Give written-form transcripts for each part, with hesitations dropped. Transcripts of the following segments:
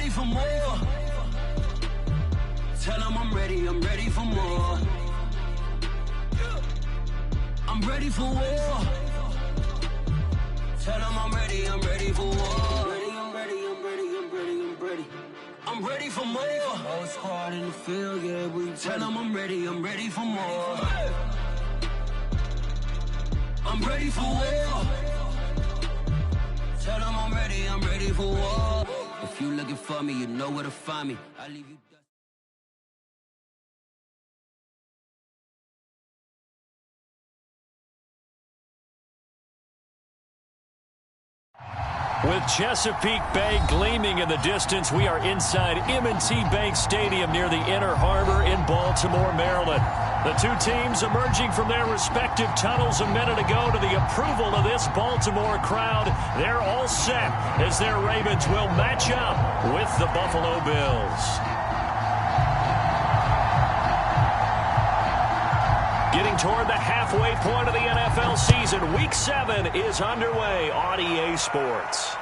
ready for more. Tell them I'm ready for more. I'm ready for war. Tell them I'm ready for war. I'm ready for more. Whole squad in the field, yeah, we tell them I'm ready for more. I'm ready for war. Tell them I'm ready for war. If you looking for me, you know where to find me. I leave you. With Chesapeake Bay gleaming in the distance, we are inside M&T Bank Stadium near the Inner Harbor in Baltimore, Maryland. The two teams emerging from their respective tunnels a minute ago to the approval of this Baltimore crowd. They're all set as their Ravens will match up with the Buffalo Bills. Getting toward the halfway point of the NFL season, Week 7 is underway on EA Sports.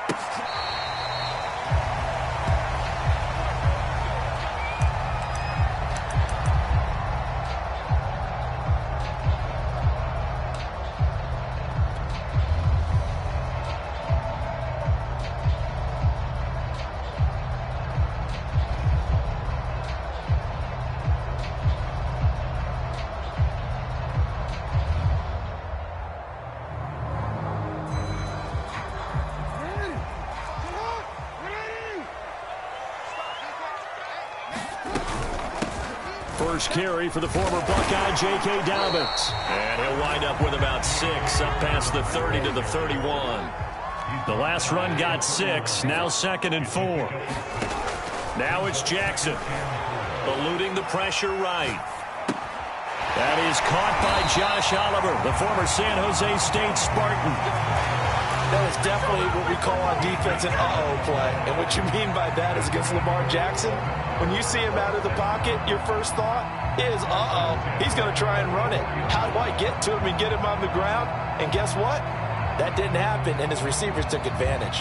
First carry for the former Buckeye, J.K. Dobbins. And he'll wind up with about 6, up past the 30 to the 31. The last run got 6, now 2nd and 4. Now it's Jackson, eluding the pressure right. That is caught by Josh Oliver, the former San Jose State Spartan. That is definitely what we call on defense an uh-oh play. And what you mean by that is against Lamar Jackson, when you see him out of the pocket, your first thought is, uh-oh, he's going to try and run it. How do I get to him and get him on the ground? And guess what? That didn't happen, and his receivers took advantage.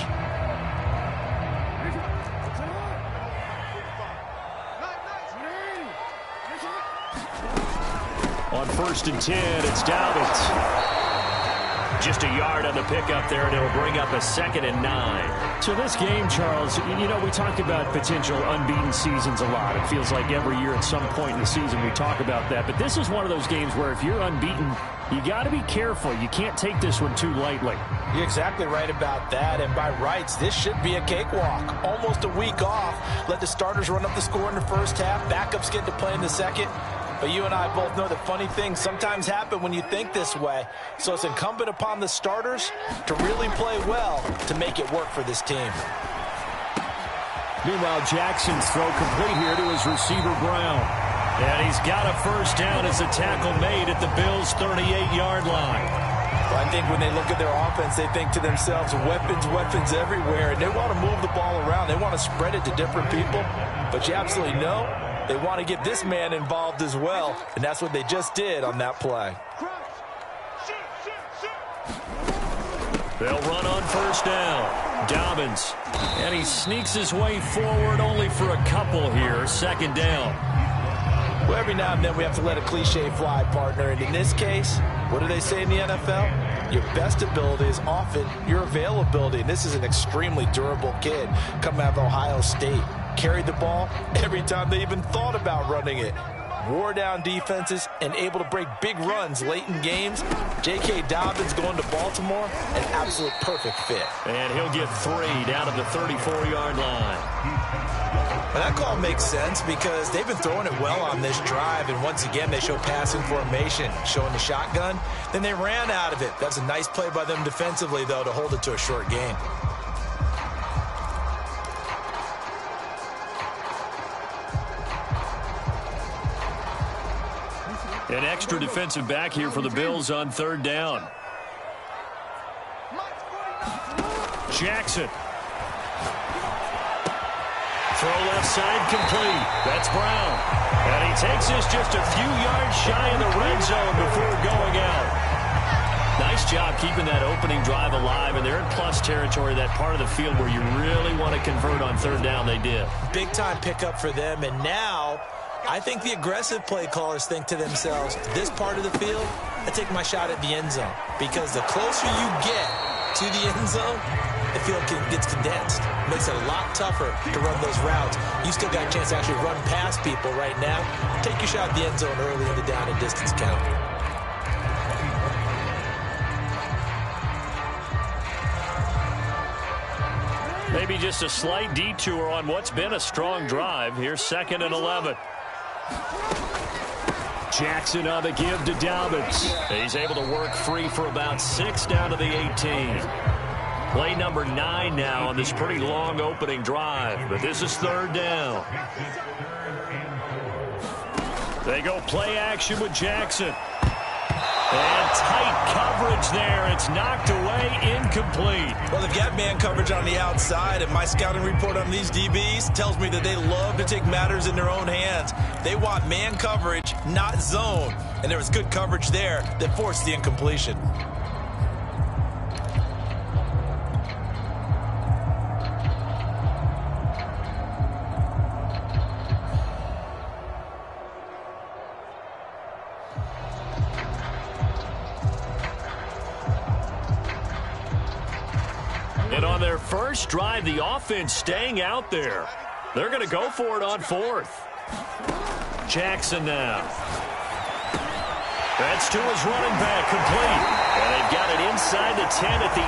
On 1st and 10, it's Dobbins. Just a yard on the pickup there, and it'll bring up a 2nd and 9. So this game, Charles, you know, we talk about potential unbeaten seasons a lot. It feels like every year at some point in the season we talk about that. But this is one of those games where if you're unbeaten, you got to be careful. You can't take this one too lightly. You're exactly right about that. And by rights, this should be a cakewalk. Almost a week off. Let the starters run up the score in the first half. Backups get to play in the second. But you and I both know that funny things sometimes happen when you think this way. So it's incumbent upon the starters to really play well to make it work for this team. Meanwhile, Jackson's throw complete here to his receiver, Brown. And he's got a first down as a tackle made at the Bills' 38-yard line. Well, I think when they look at their offense, they think to themselves, weapons everywhere. And they want to move the ball around. They want to spread it to different people. But you absolutely know they want to get this man involved as well, and that's what they just did on that play. They'll run on first down. Dobbins. And he sneaks his way forward only for a couple here. 2nd down. Well, every now and then we have to let a cliche fly, partner. And in this case, what do they say in the NFL? Your best ability is often your availability. And this is an extremely durable kid coming out of Ohio State. Carried the ball every time they even thought about running it. Wore down defenses and able to break big runs late in games. J.K. Dobbins going to Baltimore, an absolute perfect fit. And he'll get 3 down at the 34-yard line. And that call makes sense because they've been throwing it well on this drive, and once again they show passing formation, showing the shotgun. Then they ran out of it. That's a nice play by them defensively, though, to hold it to a short gain. An extra defensive back here for the Bills on 3rd down. Jackson. Throw left side complete. That's Brown. And he takes this just a few yards shy of the red zone before going out. nice job keeping that opening drive alive, and they're in plus territory, that part of the field where you really want to convert on third down. They did. Big-time pickup for them, and now I think the aggressive play callers think to themselves, this part of the field, I take my shot at the end zone, because the closer you get to the end zone, the field gets condensed. It makes it a lot tougher to run those routes. You still got a chance to actually run past people right now. Take your shot at the end zone early in the down and distance count. Maybe just a slight detour on what's been a strong drive. Here's 2nd and 11. Jackson on the give to Dobbins. He's able to work free for about 6 down to the 18. Play number 9 now on this pretty long opening drive, but this is 3rd down. They go play action with Jackson. And tight coverage there. It's knocked away, incomplete. Well, they've got man coverage on the outside, and my scouting report on these DBs tells me that they love to take matters in their own hands. They want man coverage, not zone. And there was good coverage there that forced the incompletion. And on their first drive, the offense staying out there. They're going to go for it on 4th. Jackson now. That's to his running back, complete. And they've got it inside the 10 at the 8.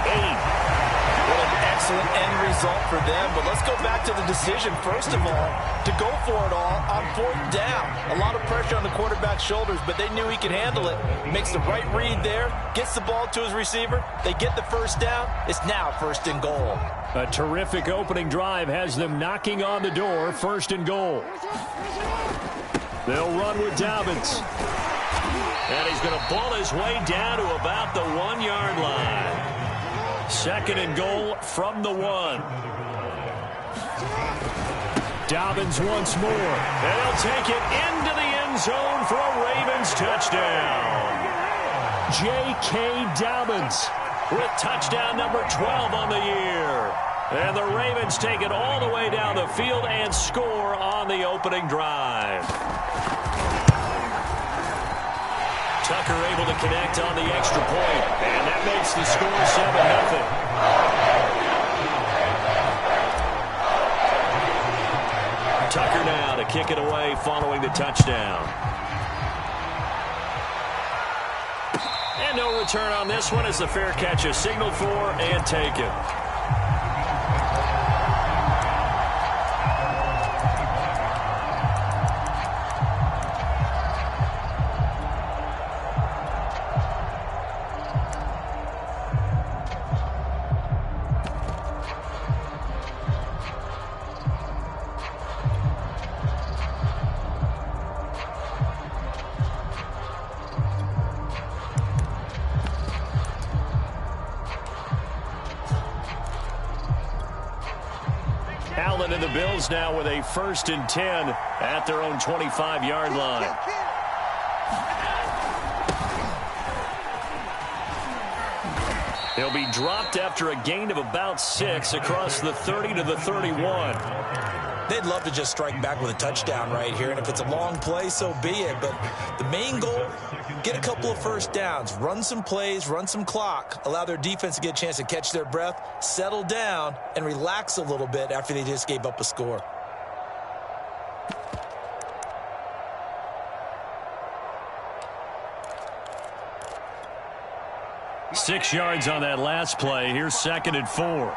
What an excellent end result for them. But let's go back to the decision, first of all, to go for it all on 4th down. A lot of pressure on the quarterback's shoulders, but they knew he could handle it. Makes the right read there, gets the ball to his receiver. They get the first down. It's now 1st and goal. A terrific opening drive has them knocking on the door, 1st and goal. They'll run with Dobbins. And he's going to pull his way down to about the 1-yard line. 2nd and goal from the 1. Dobbins once more. And he'll take it into the end zone for a Ravens touchdown. J.K. Dobbins with touchdown number 12 on the year. And the Ravens take it all the way down the field and score on the opening drive. Tucker able to connect on the extra point, and that makes the score 7-0. Tucker now to kick it away following the touchdown. And no return on this one as the fair catch is signaled for and taken. Allen and the Bills now with a 1st and 10 at their own 25-yard line. They'll be dropped after a gain of about 6 across the 30 to the 31. They'd love to just strike back with a touchdown right here, and if it's a long play, so be it. But the main goal, get a couple of first downs, run some plays, run some clock, allow their defense to get a chance to catch their breath, settle down, and relax a little bit after they just gave up a score. Six yards on that last play. Here's 2nd and 4.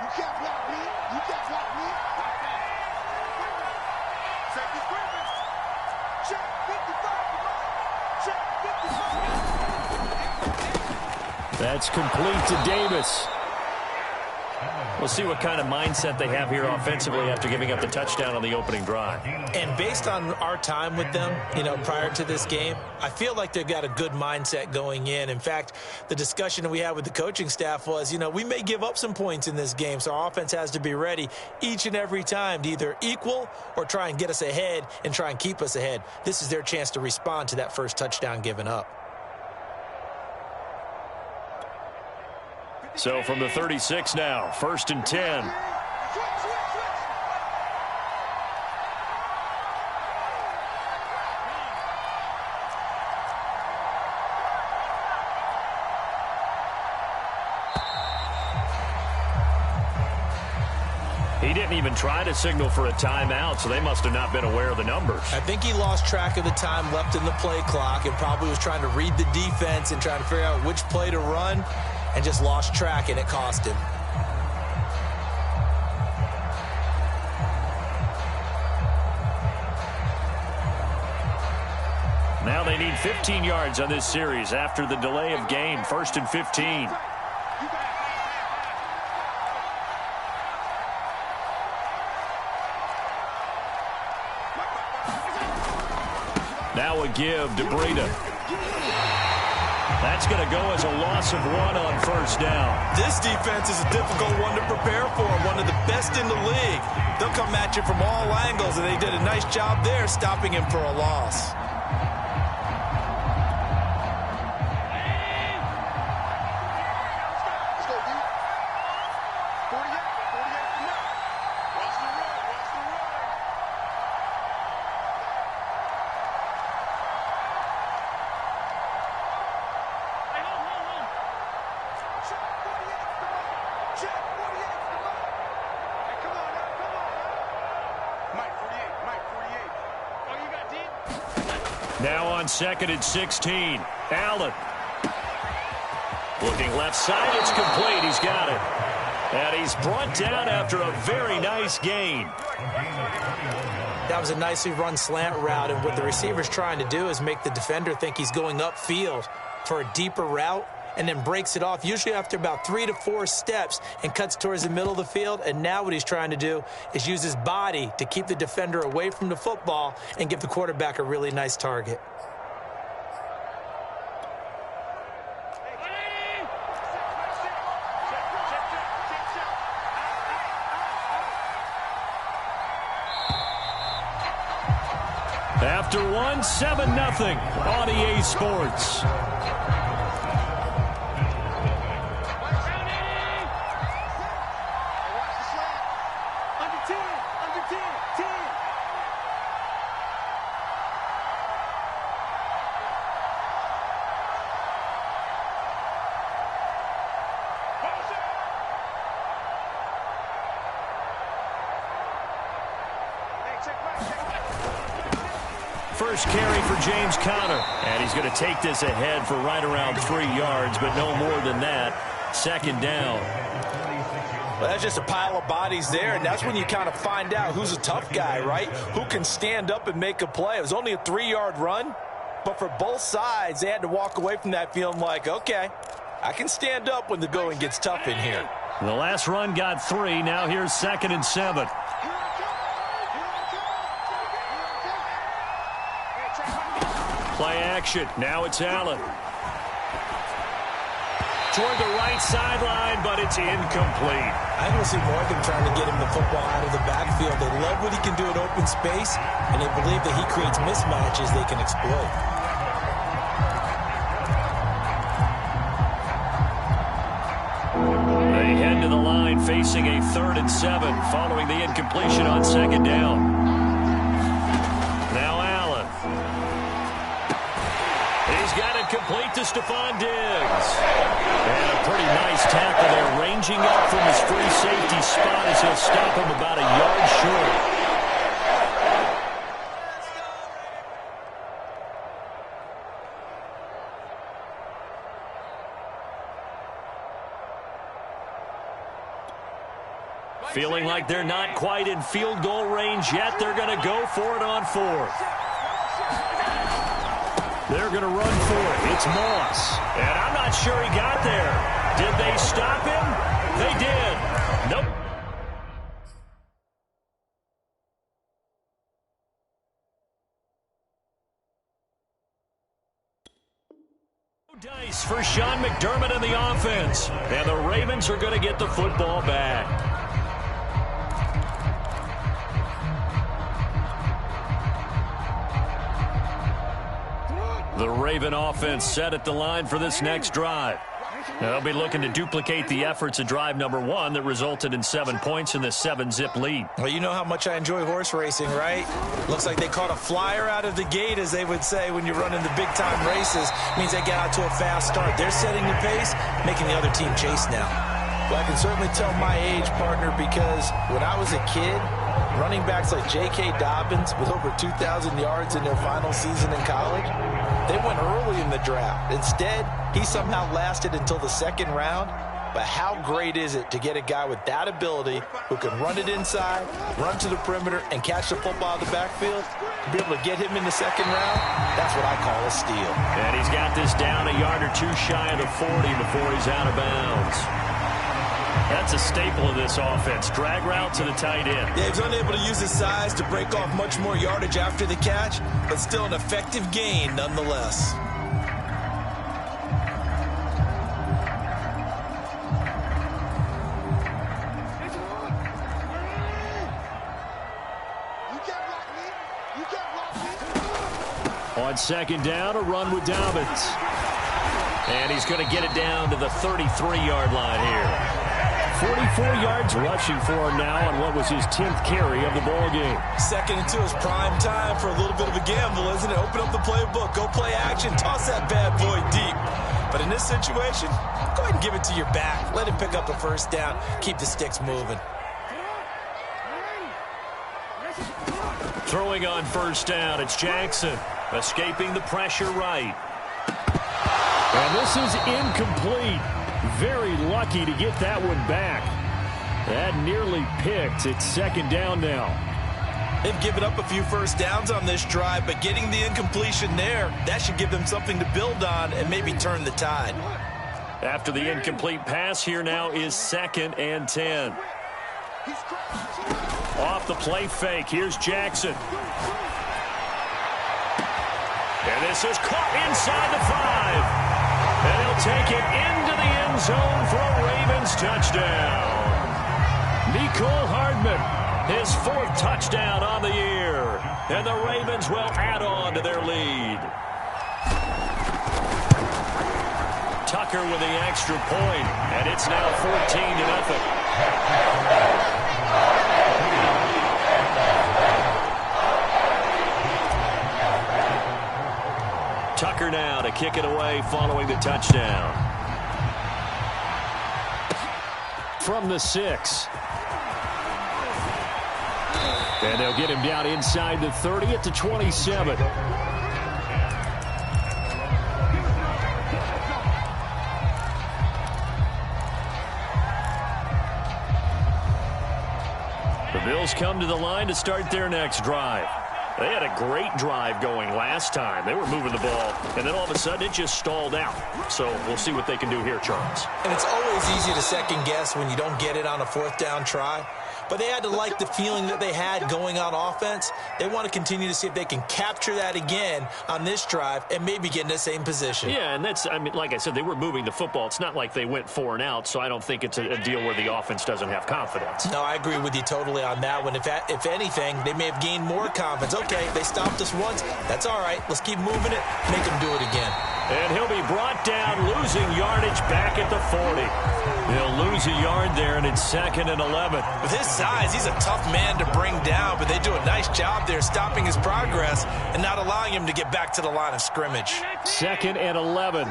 That's complete to Davis. We'll see what kind of mindset they have here offensively after giving up the touchdown on the opening drive. And based on our time with them, prior to this game, I feel like they've got a good mindset going in. In fact, the discussion that we had with the coaching staff was, we may give up some points in this game, so our offense has to be ready each and every time to either equal or try and get us ahead and try and keep us ahead. This is their chance to respond to that first touchdown given up. So from the 36 now, 1st and 10. He didn't even try to signal for a timeout, so they must have not been aware of the numbers. I think he lost track of the time left in the play clock and probably was trying to read the defense and trying to figure out which play to run and just lost track, and it cost him. Now they need 15 yards on this series after the delay of game. 1st and 15. Now a give to Breida. That's going to go as a loss of 1 on 1st down. This defense is a difficult one to prepare for, one of the best in the league. They'll come at you from all angles, and they did a nice job there stopping him for a loss. Now on 2nd and 16. Allen. Looking left side. It's complete. He's got it. And he's brought down after a very nice gain. That was a nicely run slant route, and what the receiver's trying to do is make the defender think he's going upfield for a deeper route, and then breaks it off, usually after about 3 to 4 steps, and cuts towards the middle of the field. And now what he's trying to do is use his body to keep the defender away from the football and give the quarterback a really nice target. After 1, 7-0 on EA Sports. First carry for James Conner. And he's going to take this ahead for right around 3 yards, but no more than that. 2nd down. Well, that's just a pile of bodies there, and that's when you kind of find out who's a tough guy, right? Who can stand up and make a play. It was only a 3-yard run, but for both sides, they had to walk away from that feeling like, okay, I can stand up when the going gets tough in here. The last run got 3. Now here's 2nd and 7. Play action. Now it's Allen. Toward the right sideline, but it's incomplete. I don't see Morgan trying to get him the football out of the backfield. They love what he can do in open space, and they believe that he creates mismatches they can exploit. They head to the line facing a 3rd and 7 following the incompletion on 2nd down. Now Allen. He's got it complete to Stephon Diggs. And a pretty nice tackle there, ranging up from his free safety spot as he'll stop him about a yard short. Feeling like they're not quite in field goal range yet. They're going to go for it on 4th. They're going to run for it. It's Moss. And I'm not sure he got there. Did they stop him? They did. Nope. Dice for Sean McDermott and the offense. And the Ravens are going to get the football back. The Raven offense set at the line for this next drive. They'll be looking to duplicate the efforts of drive number 1 that resulted in 7 points in this 7-zip lead. Well, you know how much I enjoy horse racing, right? Looks like they caught a flyer out of the gate, as they would say when you're running the big-time races. Means they get out to a fast start. They're setting the pace, making the other team chase now. Well, I can certainly tell my age, partner, because when I was a kid, running backs like J.K. Dobbins with over 2,000 yards in their final season in college, they went early in the draft. Instead, he somehow lasted until the second round. But how great is it to get a guy with that ability who can run it inside, run to the perimeter, and catch the football in the backfield? To be able to get him in the second round, that's what I call a steal. And he's got this down a yard or two shy of the 40 before he's out of bounds. That's a staple of this offense. Drag route to the tight end. Yeah, he's unable to use his size to break off much more yardage after the catch, but still an effective gain nonetheless. On second down, a run with Dobbins. And he's going to get it down to the 33-yard line here. 44 yards rushing for him now on what was his 10th carry of the ball game. Second and 2 is prime time for a little bit of a gamble, isn't it? Open up the playbook, go play action, toss that bad boy deep. But in this situation, go ahead and give it to your back. Let him pick up a first down. Keep the sticks moving. Throwing on first down, it's Jackson. Escaping the pressure right. And this is incomplete. Very lucky to get that one back. That nearly picked. It's second down now. They've given up a few first downs on this drive, but getting the incompletion there, that should give them something to build on and maybe turn the tide. After the incomplete pass, here now is 2nd and 10. Off the play fake, here's Jackson. And this is caught inside the 5. And he'll take it into the end zone for a Ravens touchdown. Mecole Hardman, his 4th touchdown on the year. And the Ravens will add on to their lead. Tucker with the extra point, and it's now 14-0. Tucker now to kick it away following the touchdown. From the 6. And they'll get him down inside the 30 at the 27. The Bills come to the line to start their next drive. They had a great drive going last time. They were moving the ball, and then all of a sudden it just stalled out. So we'll see what they can do here, Charles. And it's always easy to second guess when you don't get it on a 4th down try. But they had to like the feeling that they had going on offense. They want to continue to see if they can capture that again on this drive and maybe get in the same position. Yeah, and that's, I mean, like I said, they were moving the football. It's not like they went 4 and out, so I don't think it's a deal where the offense doesn't have confidence. No, I agree with you totally on that one. If anything, they may have gained more confidence. Okay, they stopped us once. That's all right. Let's keep moving it. Make them do it again. And he'll be brought down, losing yardage back at the 40. He'll lose a yard there, and it's 2nd and 11. With his size, he's a tough man to bring down, but they do a nice job there stopping his progress and not allowing him to get back to the line of scrimmage. 2nd and 11.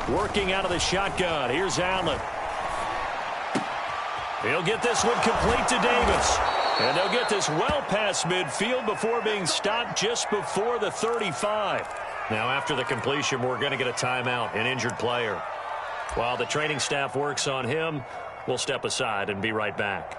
Working out of the shotgun. Here's Allen. He'll get this one complete to Davis. And they'll get this well past midfield before being stopped just before the 35. Now, after the completion, we're going to get a timeout, an injured player. While the training staff works on him, we'll step aside and be right back.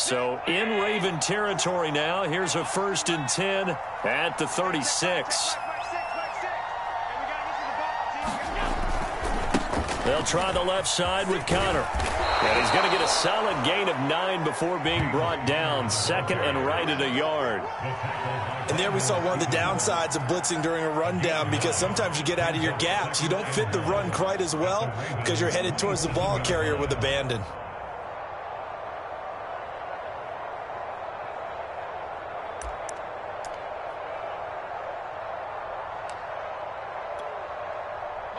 So in Raven territory now. Here's a 1st and 10 at the 36. They'll try the left side with Connor. And he's going to get a solid gain of 9 before being brought down. 2nd and right at a yard. And there we saw one of the downsides of blitzing during a rundown, because sometimes you get out of your gaps. You don't fit the run quite as well because you're headed towards the ball carrier with abandon.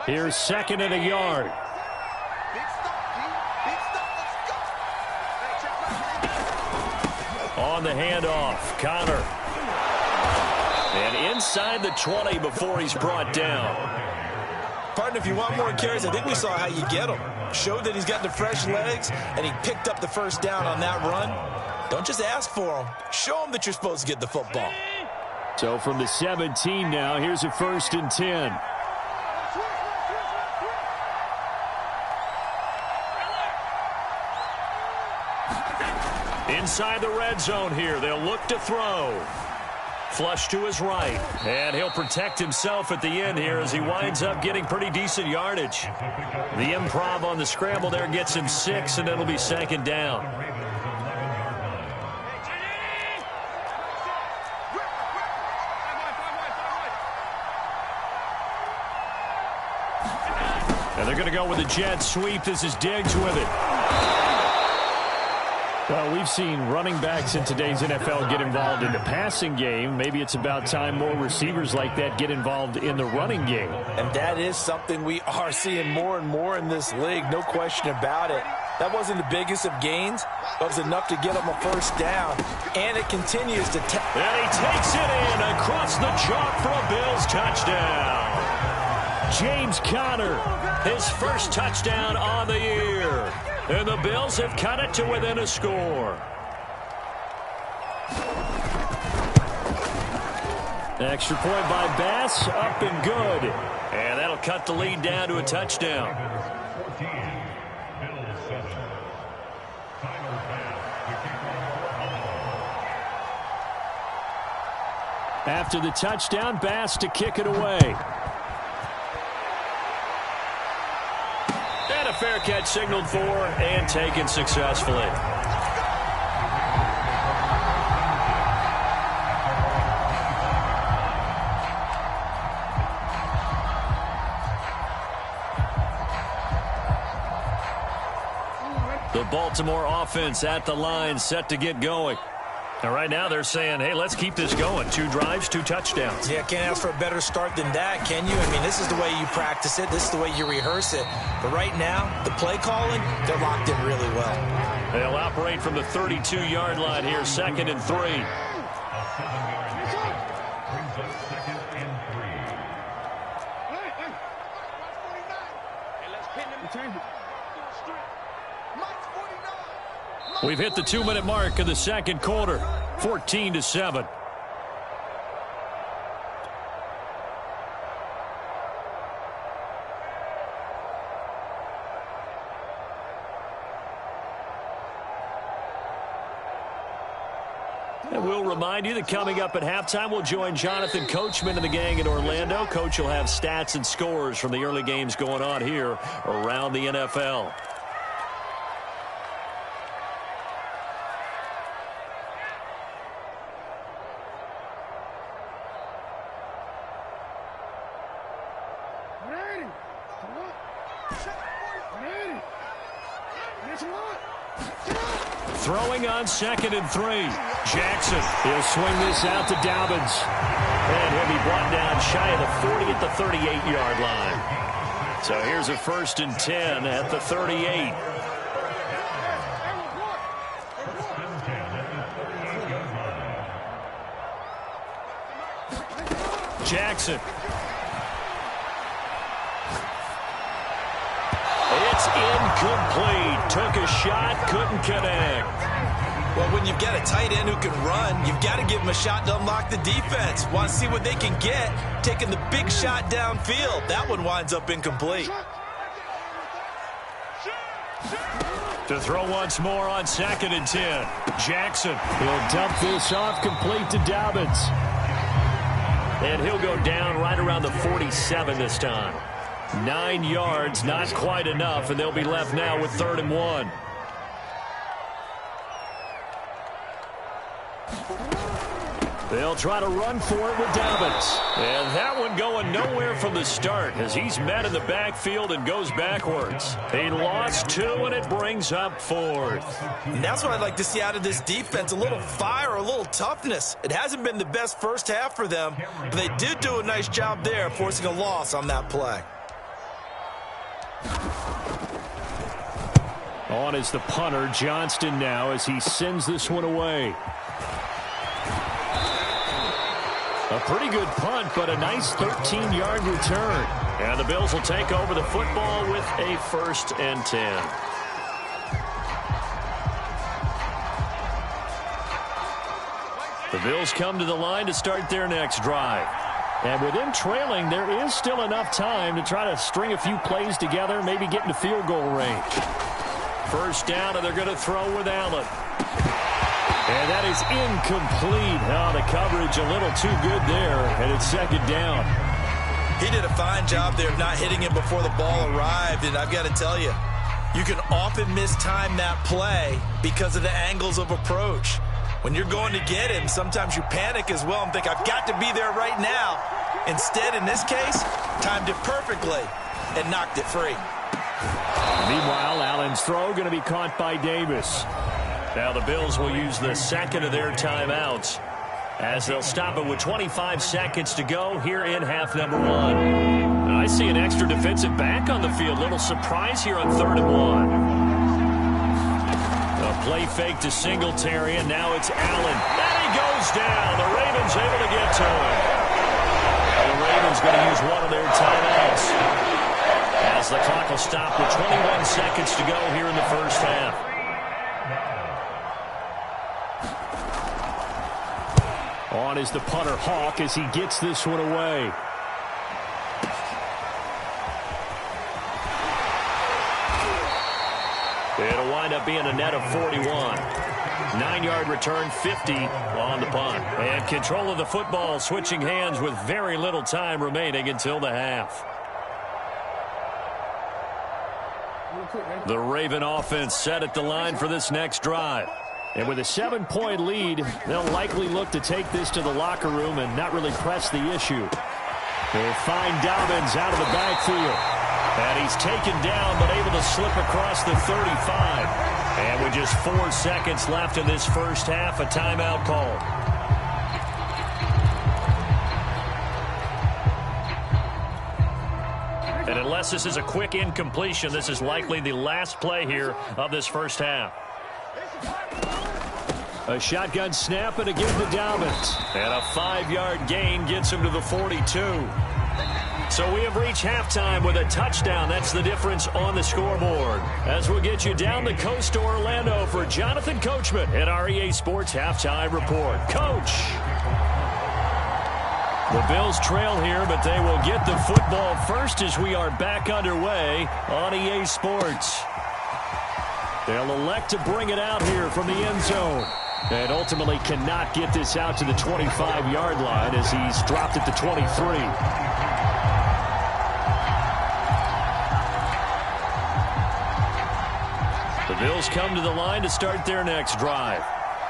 Here's 2nd and a yard. On the handoff, Connor. And inside the 20 before he's brought down. Partner, if you want more carries, I think we saw how you get them. Showed that he's got the fresh legs, and he picked up the 1st down on that run. Don't just ask for them. Show them that you're supposed to get the football. So from the 17 now, here's a 1st and 10. Inside the red zone here. They'll look to throw. Flush to his right. And he'll protect himself at the end here as he winds up getting pretty decent yardage. The improv on the scramble there gets him 6, and it'll be 2nd down. And they're going to go with a jet sweep. This is Diggs with it. Well, we've seen running backs in today's NFL get involved in the passing game. Maybe it's about time more receivers like that get involved in the running game. And that is something we are seeing more and more in this league, no question about it. That wasn't the biggest of gains, but it was enough to get him a 1st down. And it continues to... And he takes it in across the chalk for a Bills touchdown. James Conner, his 1st touchdown on the year. And the Bills have cut it to within a score. Extra point by Bass, up and good. And that'll cut the lead down to a touchdown. After the touchdown, Bass to kick it away. And a fair catch signaled for and taken successfully. The Baltimore offense at the line, set to get going. And right now they're saying, hey, let's keep this going. 2 drives, 2 touchdowns. Yeah, can't ask for a better start than that, can you? I mean, this is the way you practice it. This is the way you rehearse it. But right now, the play calling, they're locked in really well. They'll operate from the 32-yard line here, 2nd and 3. We've hit the 2-minute mark of the 2nd quarter, 14-7. And we'll remind you that coming up at halftime, we'll join Jonathan Coachman and the gang in Orlando. Coach will have stats and scores from the early games going on here around the NFL. Throwing on 2nd and 3. Jackson. He'll swing this out to Dobbins. And he'll be brought down shy of the 40 at the 38-yard line. So here's a 1st and 10 at the 38. Jackson. It's incomplete. Took a shot, couldn't connect. Well, when you've got a tight end who can run, you've got to give him a shot to unlock the defense. Want to see what they can get, taking the big shot downfield. That one winds up incomplete. To throw once more on 2nd and 10. Jackson. He'll dump this off complete to Dobbins. And he'll go down right around the 47 this time. 9 yards, not quite enough, and they'll be left now with 3rd and 1. They'll try to run for it with Dobbins. And that one going nowhere from the start as he's met in the backfield and goes backwards. He lost 2, and it brings up 4th. And that's what I'd like to see out of this defense, a little fire, a little toughness. It hasn't been the best first half for them, but they did do a nice job there, forcing a loss on that play. On is the punter, Johnston, now as he sends this one away. A pretty good punt, but a nice 13-yard return. And the Bills will take over the football with a 1st and 10. The Bills come to the line to start their next drive. And with them trailing, there is still enough time to try to string a few plays together, maybe get into field goal range. 1st down, and they're going to throw with Allen. And that is incomplete. Oh, the coverage a little too good there, and it's 2nd down. He did a fine job there of not hitting him before the ball arrived, and I've got to tell you, you can often mistime that play because of the angles of approach. When you're going to get him, sometimes you panic as well and think, I've got to be there right now. Instead, in this case, timed it perfectly and knocked it free. Meanwhile, Allen's throw going to be caught by Davis. Now the Bills will use the 2nd of their timeouts as they'll stop it with 25 seconds to go here in half number 1. I see an extra defensive back on the field. Little surprise here on 3rd and 1. A play fake to Singletary, and now it's Allen. And he goes down. The Ravens able to get to him. The Ravens going to use one of their timeouts as the clock will stop with 21 seconds to go here in the first half. On is the punter, Hawk, as he gets this one away. It'll wind up being a net of 41. 9-yard return, 50 on the punt. And control of the football switching hands with very little time remaining until the half. The Raven offense set at the line for this next drive. And with a 7-point lead, they'll likely look to take this to the locker room and not really press the issue. They'll find Dobbins out of the backfield. And he's taken down but able to slip across the 35. And with just 4 seconds left in this first half, a timeout called. And unless this is a quick incompletion, this is likely the last play here of this first half. A shotgun snap and again to Dobbins. And a 5-yard gain gets him to the 42. So we have reached halftime with a touchdown. That's the difference on the scoreboard. As we'll get you down the coast to Orlando for Jonathan Coachman at our EA Sports Halftime Report. Coach! The Bills trail here, but they will get the football first as we are back underway on EA Sports. They'll elect to bring it out here from the end zone. And ultimately cannot get this out to the 25-yard line as he's dropped at the 23. The Bills come to the line to start their next drive.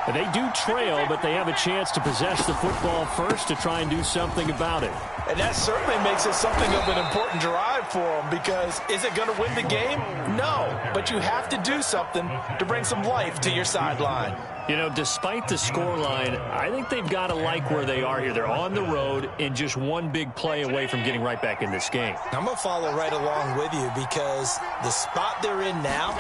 And they do trail, but they have a chance to possess the football first to try and do something about it. And that certainly makes it something of an important drive for them, because is it going to win the game? No, but you have to do something to bring some life to your sideline. You know, despite the scoreline, I think they've got to like where they are here. They're on the road and just one big play away from getting right back in this game. I'm going to follow right along with you, because the spot they're in now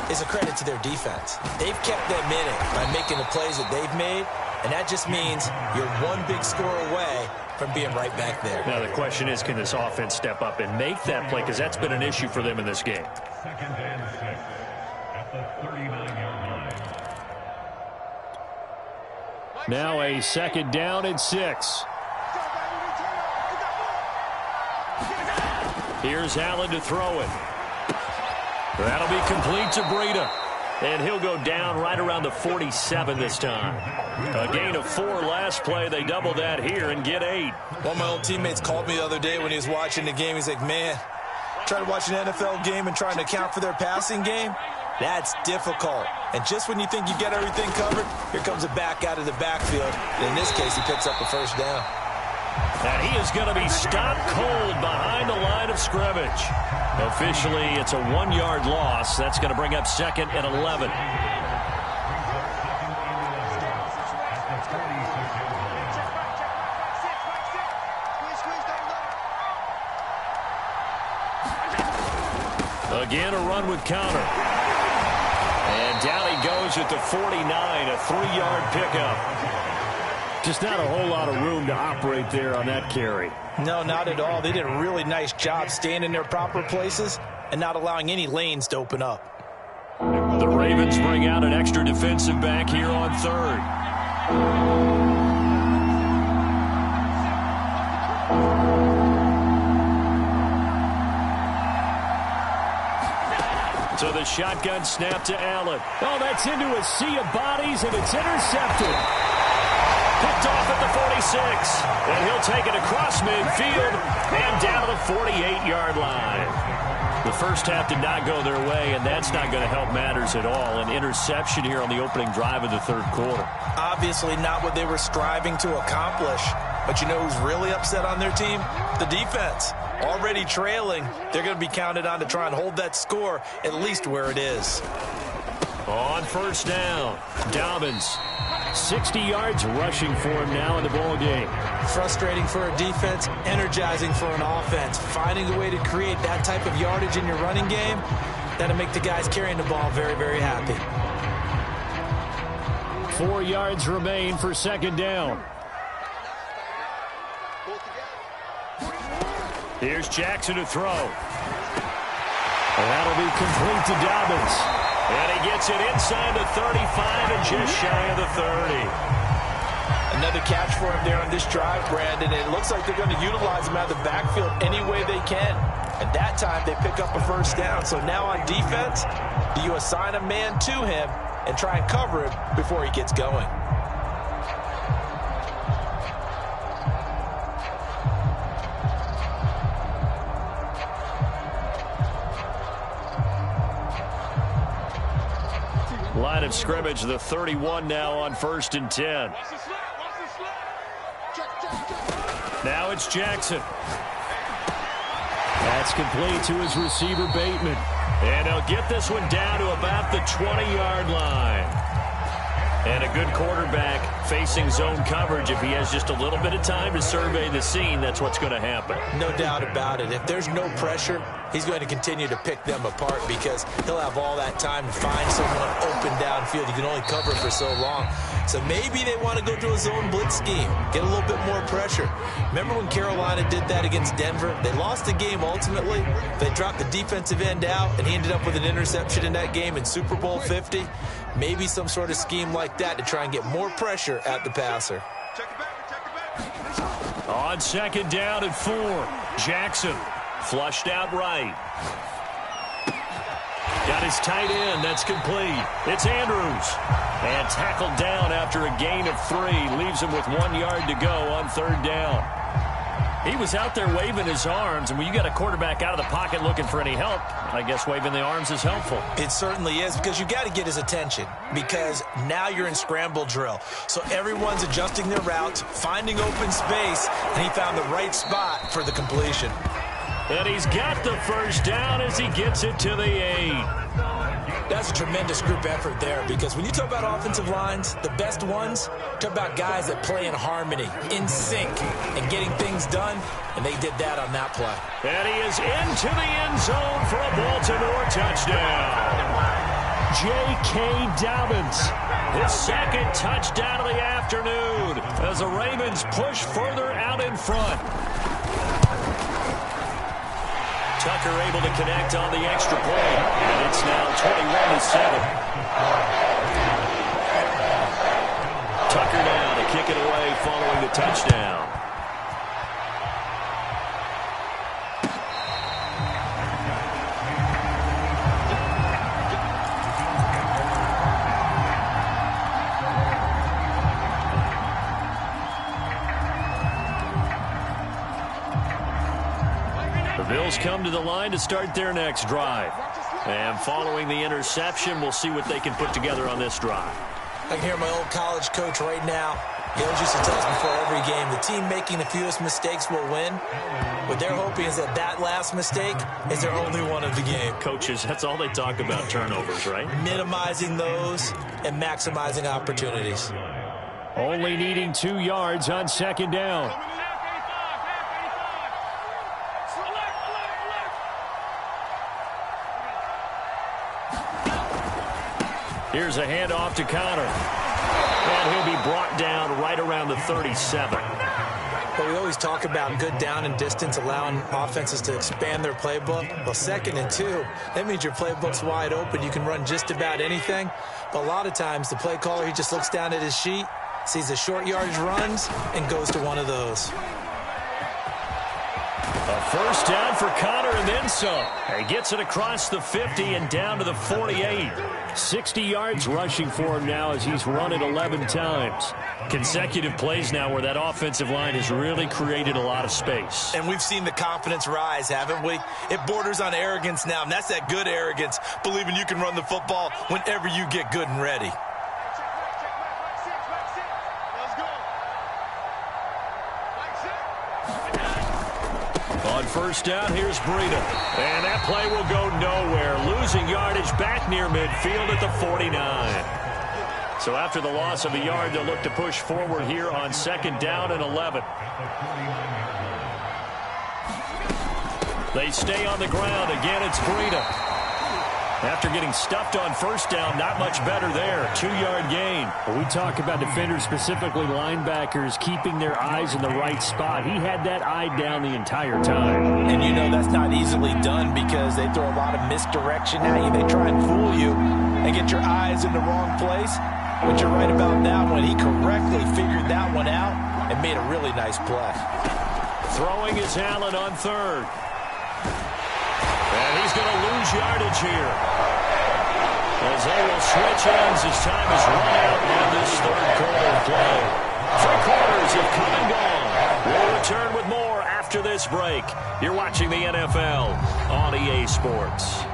is a credit to their defense. They've kept them in it by making the plays that they've made, and that just means you're one big score away from being right back there. Now the question is, can this offense step up and make that play, because that's been an issue for them in this game. Second and 6 at the 39-yard line. Now a 2nd down and 6. Here's Allen to throw it. That'll be complete to Breida. And he'll go down right around the 47 this time. A gain of 4 last play. They double that here and get 8. One of my old teammates called me the other day when he was watching the game. He's like, man, trying to watch an NFL game and trying to account for their passing game, that's difficult. And just when you think you get everything covered, here comes a back out of the backfield. And in this case, he picks up a first down. And he is going to be stopped cold behind the line of scrimmage. Officially, it's a 1-yard loss. That's going to bring up 2nd and 11. Again, a run with counter. And down he goes at the 49, a 3-yard pickup. Just not a whole lot of room to operate there on that carry. No, not at all. They did a really nice job staying in their proper places and not allowing any lanes to open up. The Ravens bring out an extra defensive back here on 3rd. So the shotgun snap to Allen. Oh, that's into a sea of bodies, and it's intercepted. Picked off at the 46, and he'll take it across midfield and down to the 48-yard line. The first half did not go their way, and that's not going to help matters at all. An interception here on the opening drive of the 3rd quarter. Obviously not what they were striving to accomplish. But you know who's really upset on their team? The defense. Already trailing, they're going to be counted on to try and hold that score at least where it is. On first down, Dobbins. 60 yards rushing for him now in the ball game. Frustrating for a defense, energizing for an offense. Finding a way to create that type of yardage in your running game, that'll make the guys carrying the ball very, very happy. 4 yards remain for 2nd down. Here's Jackson to throw. And that'll be complete to Dobbins. And he gets it inside the 35 and just shy of the 30. Another catch for him there on this drive, Brandon. And it looks like they're going to utilize him out of the backfield any way they can. And that time they pick up a first down. So now on defense, do you assign a man to him and try and cover him before he gets going? Line of scrimmage, the 31 now on 1st and 10. Now it's Jackson. That's complete to his receiver, Bateman. And he'll get this one down to about the 20-yard line. And a good quarterback facing zone coverage. If he has just a little bit of time to survey the scene, that's what's going to happen. No doubt about it. If there's no pressure, he's going to continue to pick them apart because he'll have all that time to find someone open downfield. You can only cover for so long. So maybe they want to go to a zone blitz scheme, get a little bit more pressure. Remember when Carolina did that against Denver? They lost the game ultimately. They dropped the defensive end out, and he ended up with an interception in that game in Super Bowl 50. Maybe some sort of scheme like that to try and get more pressure at the passer. On 2nd down and 4, Jackson flushed out right. Got his tight end. That's complete. It's Andrews. And tackled down after a gain of 3. Leaves him with 1 yard to go on 3rd down. He was out there waving his arms, and when you got a quarterback out of the pocket looking for any help, I guess waving the arms is helpful. It certainly is, because you got to get his attention, because now you're in scramble drill. So everyone's adjusting their routes, finding open space, and he found the right spot for the completion. And he's got the first down as he gets it to the 8. That's a tremendous group effort there, because when you talk about offensive lines, the best ones, talk about guys that play in harmony, in sync, and getting things done, and they did that on that play. And he is into the end zone for a Baltimore touchdown. J.K. Dobbins. His 2nd touchdown of the afternoon as the Ravens push further out in front. Tucker able to connect on the extra point. And it's now 21-7. Tucker now to kick it away following the touchdown. Bills come to the line to start their next drive. And following the interception, we'll see what they can put together on this drive. I can hear my old college coach right now. He always used to tell us before every game, the team making the fewest mistakes will win. What they're hoping is that last mistake is their only one of the game. Coaches, that's all they talk about, turnovers, right? Minimizing those and maximizing opportunities. Only needing 2 yards on second down. Here's a handoff to Connor. And he'll be brought down right around the 37. But we always talk about good down and distance, allowing offenses to expand their playbook. Well, 2nd and 2, that means your playbook's wide open. You can run just about anything. But a lot of times, the play caller, he just looks down at his sheet, sees the short yardage runs, and goes to one of those. A first down for Connor and then some. He gets it across the 50 and down to the 48. 60 yards rushing for him now as he's run it 11 times. Consecutive plays now where that offensive line has really created a lot of space. And we've seen the confidence rise, haven't we? It borders on arrogance now, and that's that good arrogance, believing you can run the football whenever you get good and ready. On first down, here's Breida. And that play will go nowhere. Losing yardage back near midfield at the 49. So after the loss of a yard, they'll look to push forward here on second down and 11. They stay on the ground. Again, it's Breida. After getting stuffed on first down, not much better there. 2-yard gain. Well, we talk about defenders, specifically linebackers, keeping their eyes in the right spot. He had that eye down the entire time. And you know that's not easily done because they throw a lot of misdirection at you. They try and fool you and get your eyes in the wrong place. But you're right about that one. He correctly figured that one out and made a really nice play. Throwing is Allen on third. And he's going to lose yardage here. As they will switch ends as time is run out on this third quarter play. 3 quarters have come and gone. We'll return with more after this break. You're watching the NFL on EA Sports.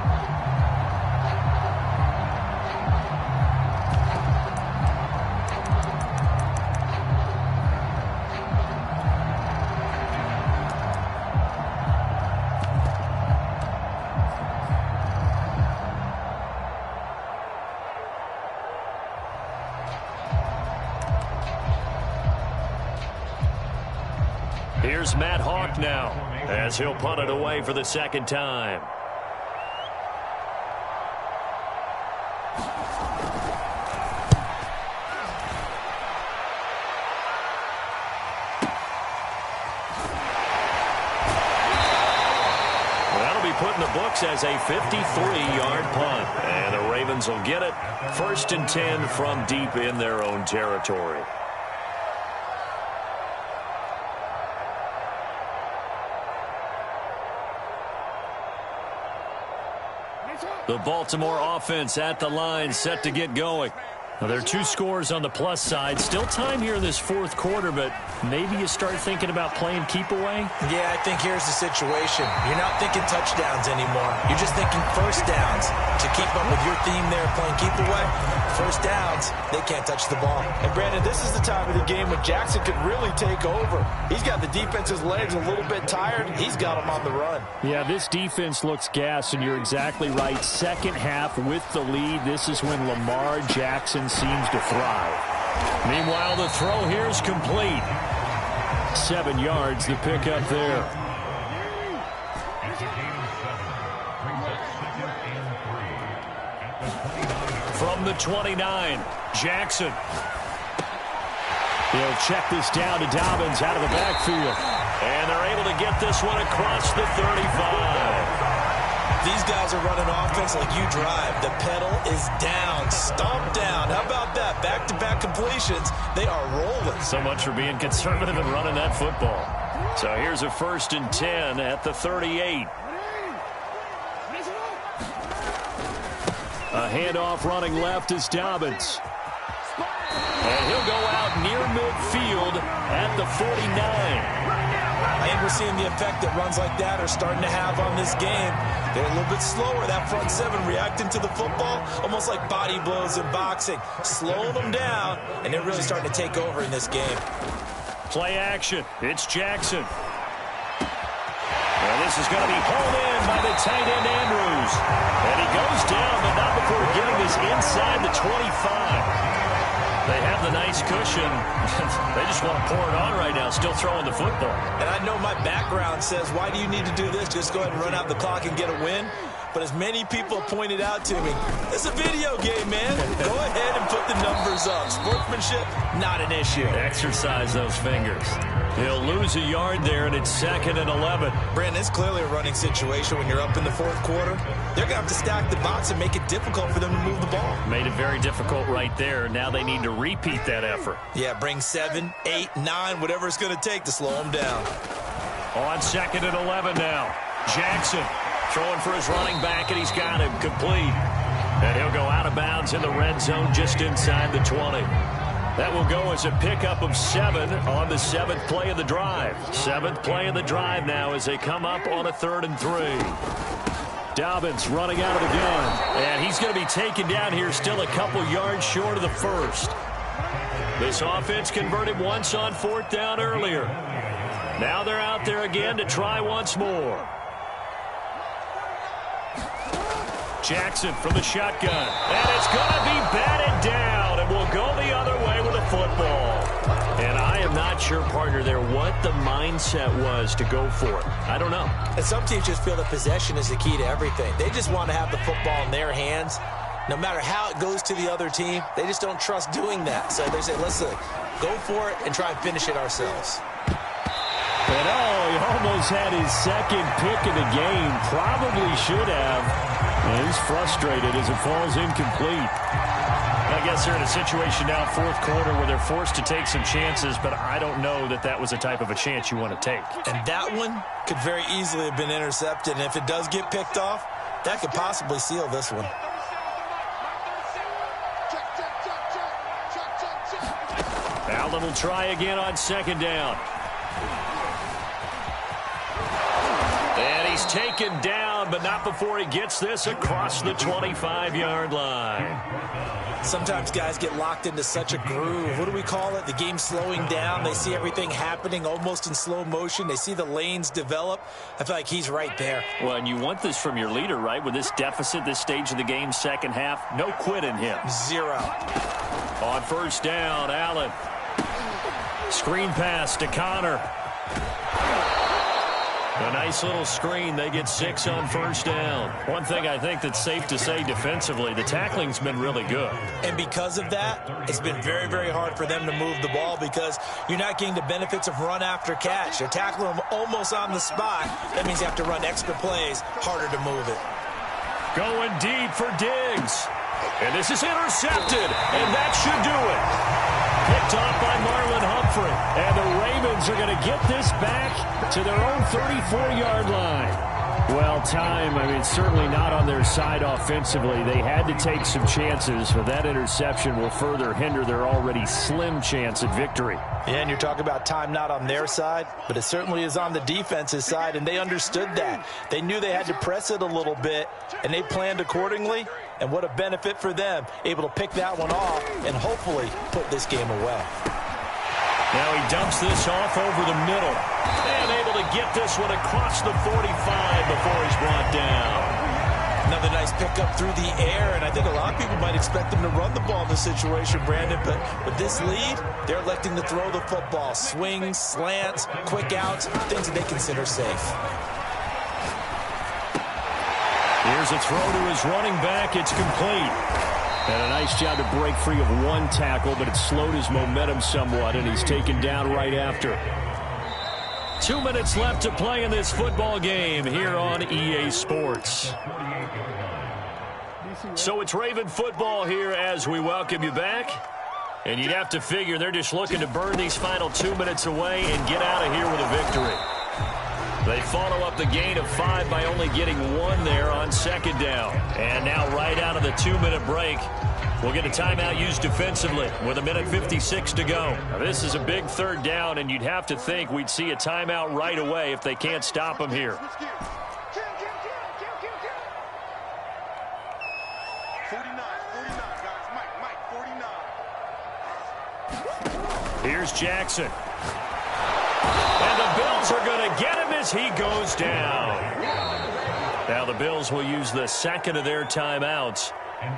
Here's Matt Hawk now as he'll punt it away for the second time. That'll be put in the books as a 53-yard punt. And the Ravens will get it. 1st and 10 from deep in their own territory. The Baltimore offense at the line, set to get going. Now, there are 2 scores on the plus side. Still time here in this 4th quarter, but maybe you start thinking about playing keep away? Yeah, I think here's the situation. You're not thinking touchdowns anymore. You're just thinking first downs. To keep up with your theme there, playing keep away, first downs, they can't touch the ball. And Brandon, this is the time of the game when Jackson could really take over. He's got the defense's legs a little bit tired. He's got them on the run. Yeah, this defense looks gassed, and you're exactly right. Second half with the lead, this is when Lamar Jackson seems to thrive. Meanwhile, the throw here is complete. 7 yards, the pickup there. From the 29, Jackson. He'll check this down to Dobbins out of the backfield. And they're able to get this one across the 35. These guys are running offense like you drive. The pedal is down, stomped down. How about that? Back-to-back completions. They are rolling. So much for being conservative and running that football. So here's a 1st and 10 at the 38. A handoff running left is Dobbins. And he'll go out near midfield at the 49. I think we're seeing the effect that runs like that are starting to have on this game. They're a little bit slower, that front seven, reacting to the football, almost like body blows in boxing, slowing them down, and they're really starting to take over in this game. Play action. It's Jackson. Well, this is going to be hauled in by the tight end, Andrews. And he goes down, but not before getting this inside the 25. They have the nice cushion. They just want to pour it on right now, still throwing the football. And I know my background says, why do you need to do this? Just go ahead and run out the clock and get a win. But as many people pointed out to me, it's a video game, man. Go ahead and put the numbers up. Sportsmanship, not an issue. Exercise those fingers. He'll lose a yard there, and it's 2nd and 11. Brandon, it's clearly a running situation when you're up in the 4th quarter. They're going to have to stack the box and make it difficult for them to move the ball. Made it very difficult right there. Now they need to repeat that effort. Yeah, bring 7, 8, 9, whatever it's going to take to slow them down. On 2nd and 11 now. Jackson throwing for his running back, and he's got him complete. And he'll go out of bounds in the red zone just inside the 20. That will go as a pickup of 7 on the 7th play of the drive. 7th play of the drive now as they come up on a 3rd and 3. Dobbins running out of the gun. And he's going to be taken down here still a couple yards short of the first. This offense converted once on 4th down earlier. Now they're out there again to try once more. Jackson from the shotgun. And it's going to be batted down. And we'll go the other way with a football. And I am not sure, partner, there what the mindset was to go for it. I don't know. And some teams just feel that possession is the key to everything. They just want to have the football in their hands. No matter how it goes to the other team, they just don't trust doing that. So they say, let's go for it and try and finish it ourselves. And he almost had his 2nd pick of the game. Probably should have. And he's frustrated as it falls incomplete. I guess they're in a situation now, 4th quarter, where they're forced to take some chances, but I don't know that that was the type of a chance you want to take. And that one could very easily have been intercepted. And if it does get picked off, that could possibly seal this one. Allen will try again on 2nd down. And he's taken down, but not before he gets this across the 25-yard line. Sometimes guys get locked into such a groove. What do we call it? The game slowing down. They see everything happening almost in slow motion. They see the lanes develop. I feel like he's right there. Well, and you want this from your leader, right? With this deficit, this stage of the game, 2nd half, no quit in him. 0. On 1st down, Allen. Screen pass to Connor. A nice little screen. They get 6 on 1st down. One thing I think that's safe to say defensively, the tackling's been really good. And because of that, it's been very, very hard for them to move the ball because you're not getting the benefits of run after catch. You're tackling them almost on the spot. That means you have to run extra plays, harder to move it. Going deep for Diggs. And this is intercepted, and that should do it. Picked off by Marlon Humphrey. And the Ravens are going to get this back to their own 34-yard line. Well, certainly not on their side offensively. They had to take some chances, but that interception will further hinder their already slim chance at victory. Yeah, and you're talking about time not on their side, but it certainly is on the defense's side, and they understood that. They knew they had to press it a little bit, and they planned accordingly, and what a benefit for them, able to pick that one off and hopefully put this game away. Now he dumps this off over the middle. And able to get this one across the 45 before he's brought down. Another nice pickup through the air, and I think a lot of people might expect them to run the ball in this situation, Brandon, but with this lead, they're electing to throw the football. Swings, slants, quick outs, things that they consider safe. Here's a throw to his running back. It's complete. And a nice job to break free of one tackle, but it slowed his momentum somewhat, and he's taken down right after. 2 minutes left to play in this football game here on EA Sports. So it's Raven football here as we welcome you back. And you'd have to figure they're just looking to burn these final 2 minutes away and get out of here with a victory. They follow up the gain of 5 by only getting 1 there on 2nd down. And now right out of the 2-minute break, will get a timeout used defensively with 1:56 to go. Now, this is a big third down, and you'd have to think we'd see a timeout right away if they can't stop them here. 49, guys. Mike, 49. Here's Jackson. And the Bills are going to get him as he goes down. Now the Bills will use the second of their timeouts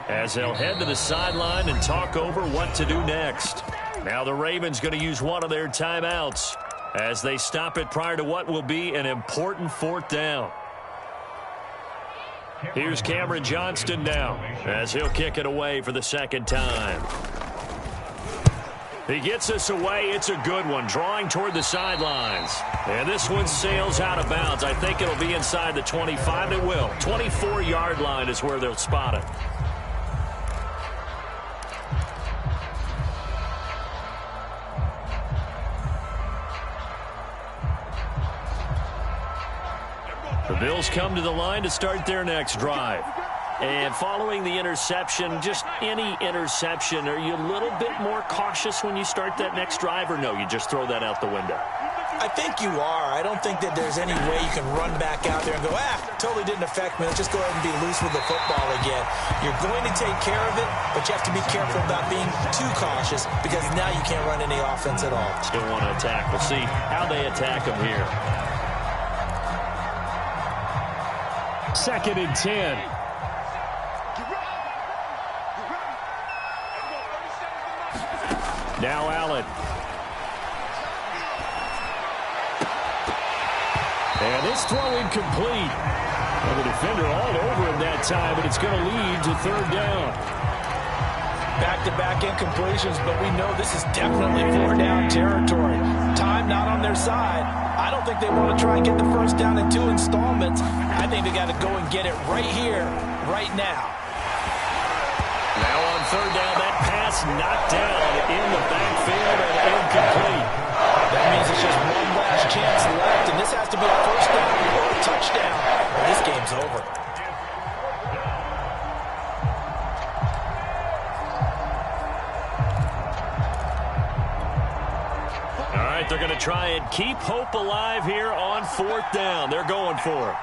as they'll head to the sideline and talk over what to do next. Now the Ravens going to use one of their timeouts as they stop it prior to what will be an important fourth down. Here's Cameron Johnston now as he'll kick it away for the second time. He gets us away. It's a good one, drawing toward the sidelines. And this one sails out of bounds. I think it'll be inside the 25. It will. 24-yard line is where they'll spot it. The Bills come to the line to start their next drive. And following the interception, just any interception, are you a little bit more cautious when you start that next drive, or no, you just throw that out the window? I think you are. I don't think that there's any way you can run back out there and go, totally didn't affect me. Let's just go ahead and be loose with the football again. You're going to take care of it, but you have to be careful about being too cautious because now you can't run any offense at all. Still want to attack. We'll see how they attack them here. 2nd and 10. Now Allen. And this throw incomplete. Well, the defender all over him that time, but it's going to lead to third down. Back-to-back incompletions, but we know this is definitely four-down territory. Time not on their side. I don't think they want to try and get the first down in 2 installments. I think they got to go and get it right here, right now. Now on third down, that pass knocked down in the backfield and incomplete. That means it's just one last chance left, and this has to be a first down or a touchdown. This game's over. All right, they're going to try and keep hope alive here on fourth down. They're going for it.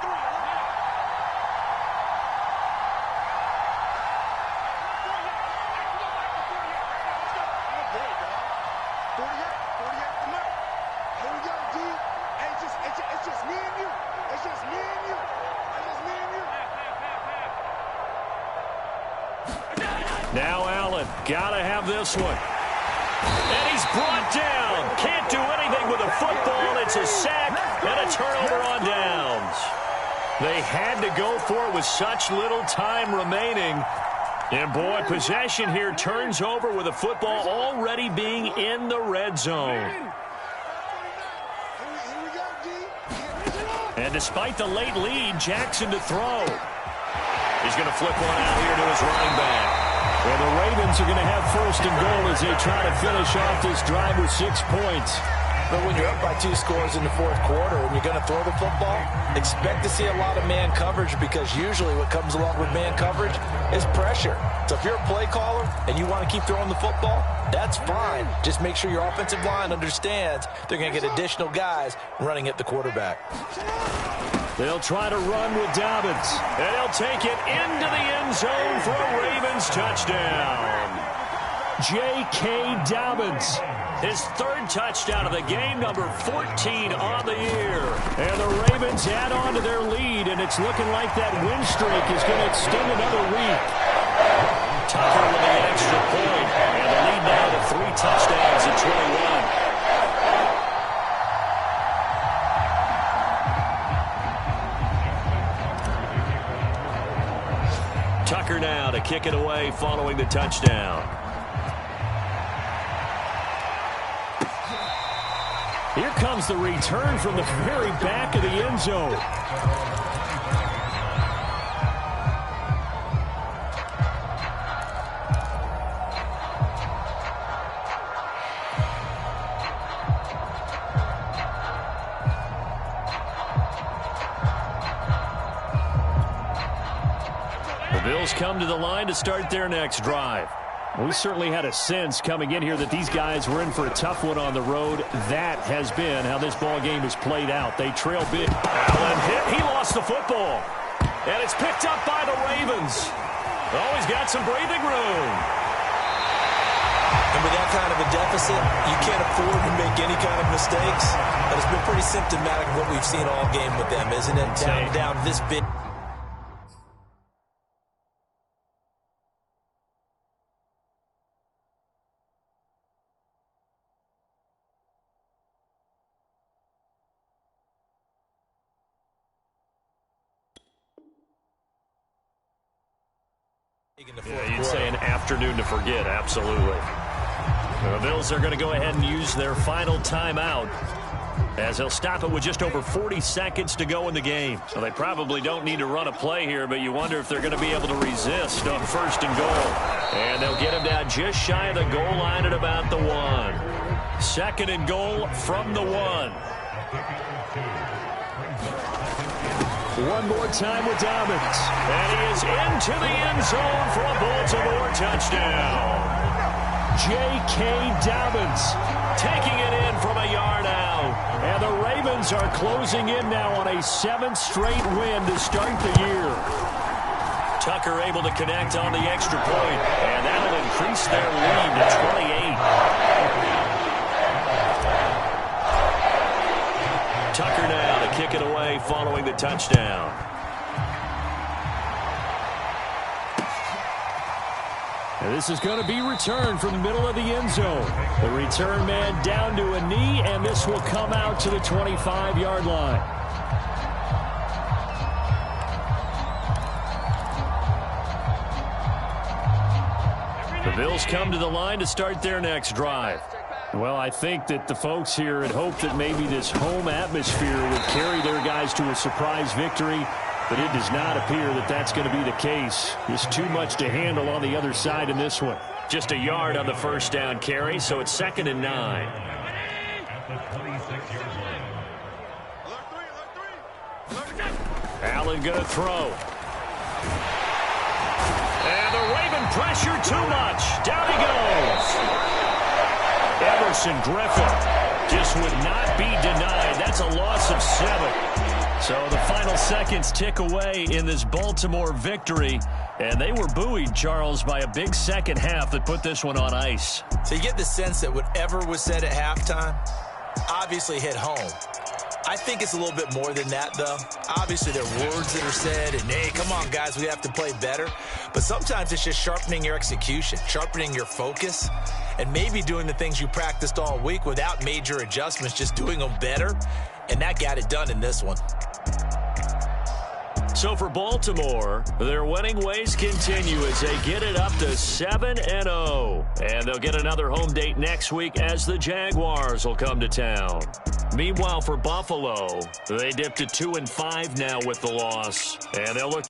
Now Allen, gotta have this one. And he's brought down. Can't do anything with the football. It's a sack and a turnover on downs. They had to go for it with such little time remaining. And boy, possession here turns over with the football already being in the red zone. And despite the late lead, Jackson to throw. He's going to flip one out here to his running back. Well, the Ravens are going to have first and goal as they try to finish off this drive with 6 points. But when you're up by 2 scores in the fourth quarter and you're going to throw the football, expect to see a lot of man coverage because usually what comes along with man coverage is pressure. So if you're a play caller and you want to keep throwing the football, that's fine. Just make sure your offensive line understands they're going to get additional guys running at the quarterback. They'll try to run with Dobbins, and he'll take it into the end zone for a Ravens touchdown. J.K. Dobbins. His 3rd touchdown of the game, number 14 on the year. And the Ravens add on to their lead, and it's looking like that win streak is going to extend another week. Tucker with the extra point, and the lead now to 3 touchdowns at 21. Tucker now to kick it away following the touchdown. Here comes the return from the very back of the end zone. The Bills come to the line to start their next drive. We certainly had a sense coming in here that these guys were in for a tough one on the road. That has been how this ball game is played out. They trail big. Allen hit. He lost the football. And it's picked up by the Ravens. Oh, he's got some breathing room. And with that kind of a deficit, you can't afford to make any kind of mistakes. But it's been pretty symptomatic of what we've seen all game with them, isn't it? Down this big. Yeah, you'd say an afternoon to forget, absolutely. The Bills are going to go ahead and use their final timeout as they'll stop it with just over 40 seconds to go in the game. So they probably don't need to run a play here, but you wonder if they're going to be able to resist on 1st and goal. And they'll get him down just shy of the goal line at about the 1. 2nd and goal from the 1. One more time with Dobbins. And he is into the end zone for a Baltimore touchdown. J.K. Dobbins Taking it in from a yard out. And the Ravens are closing in now on a 7th straight win to start the year. Tucker able to connect on the extra point, and that'll increase their lead to 28. Tucker now to kick it away following the touchdown. And this is going to be returned from the middle of the end zone. The return man down to a knee, and this will come out to the 25-yard line. The Bills come to the line to start their next drive. Well, I think that the folks here had hoped that maybe this home atmosphere would carry their guys to a surprise victory, but it does not appear that that's going to be the case. There's too much to handle on the other side in this one. Just a yard on the first down carry, so it's 2nd and 9. Allen going to throw. And the Raven pressure too much. Down he goes. Everson Griffin just would not be denied. That's a loss of 7. So the final seconds tick away in this Baltimore victory. And they were buoyed, Charles, by a big second half that put this one on ice. So you get the sense that whatever was said at halftime obviously hit home. I think it's a little bit more than that, though. Obviously, there are words that are said, and, hey, come on, guys, we have to play better. But sometimes it's just sharpening your execution, sharpening your focus, and maybe doing the things you practiced all week without major adjustments, just doing them better, and that got it done in this one. So for Baltimore, their winning ways continue as they get it up to 7-0. And they'll get another home date next week as the Jaguars will come to town. Meanwhile, for Buffalo, they dipped to 2-5 now with the loss. And they'll look